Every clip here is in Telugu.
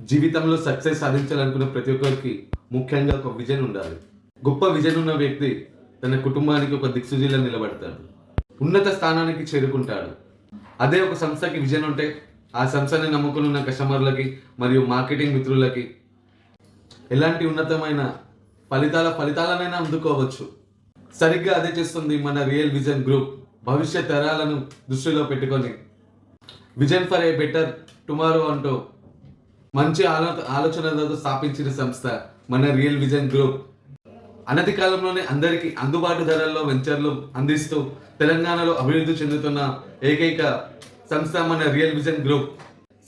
జీవితంలో సక్సెస్ సాధించాలనుకున్న ప్రతి ఒక్కరికి ముఖ్యంగా ఒక విజన్ ఉండాలి. గొప్ప విజన్ ఉన్న వ్యక్తి తన కుటుంబానికి ఒక దిక్సూచిలా నిలబడతాడు, ఉన్నత స్థానానికి చేరుకుంటాడు. అదే ఒక సంస్థకి విజన్ ఉంటే ఆ సంస్థని నమ్ముకున్న కస్టమర్లకి మరియు మార్కెటింగ్ మిత్రులకి ఎలాంటి ఉన్నతమైన ఫలితాలనైనా అందుకోవచ్చు. సరిగ్గా అదే చేస్తుంది మన రియల్ విజన్ గ్రూప్. భవిష్యత్ తరాలను దృష్టిలో పెట్టుకొని vision for a better tomorrow అంటూ మంచి ఆలోచనలతో స్థాపించిన సంస్థ మన రియల్ విజన్ గ్రూప్. అనతి కాలంలోనే అందరికీ అందుబాటు ధరల్లో వెంచర్లు అందిస్తూ తెలంగాణలో అభివృద్ధి చెందుతున్న ఏకైక సంస్థ మన రియల్ విజన్ గ్రూప్.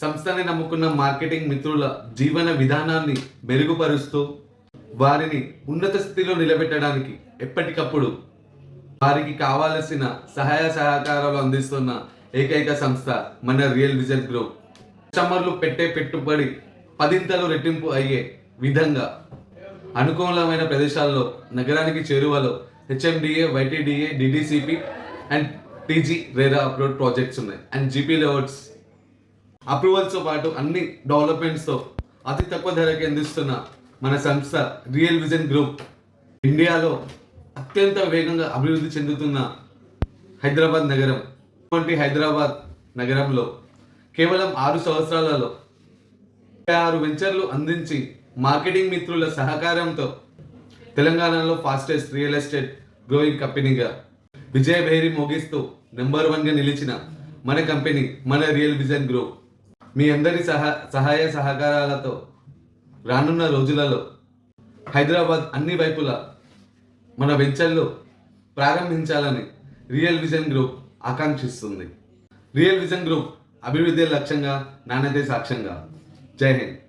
సంస్థని నమ్ముకున్న మార్కెటింగ్ మిత్రుల జీవన విధానాన్ని మెరుగుపరుస్తూ వారిని ఉన్నత స్థితిలో నిలబెట్టడానికి ఎప్పటికప్పుడు వారికి కావాల్సిన సహాయ సహకారాలు అందిస్తున్న ఏకైక సంస్థ మన రియల్ విజన్ గ్రూప్. కస్టమర్లు పెట్టే పెట్టుబడి 10 రెట్టింపు అయ్యే విధంగా అనుకూలమైన ప్రదేశాల్లో నగరానికి చేరువలో HMDA, YTDA, DDCP and TG RERA approved projects ఉన్నాయి. అండ్ జీపీ లేఅవుట్స్ అప్రూవల్స్తో పాటు అన్ని డెవలప్మెంట్స్తో అతి తక్కువ ధరకి అందిస్తున్న మన సంస్థ రియల్ విజన్ గ్రూప్. ఇండియాలో అత్యంత వేగంగా అభివృద్ధి చెందుతున్న హైదరాబాద్ నగరం, ఇటువంటి హైదరాబాద్ నగరంలో కేవలం 6 సంవత్సరాలలో 6 వెంచర్లు అందించి మార్కెటింగ్ మిత్రుల సహకారంతో తెలంగాణలో ఫాస్టెస్ట్ రియల్ ఎస్టేట్ గ్రోయింగ్ కంపెనీగా విజయభేరి మోగిస్తూ నెంబర్ 1గా నిలిచిన మన కంపెనీ మన రియల్ విజన్ గ్రూప్. మీ అందరి సహాయ సహకారాలతో రానున్న రోజులలో హైదరాబాద్ అన్ని వైపులా మన వెంచర్లు ప్రారంభించాలని రియల్ విజన్ గ్రూప్ ఆకాంక్షిస్తుంది. రియల్ విజన్ గ్రూప్ అభివృద్ధి లక్ష్యంగా, నాణ్యతే సాక్ష్యంగా. జై హింద్.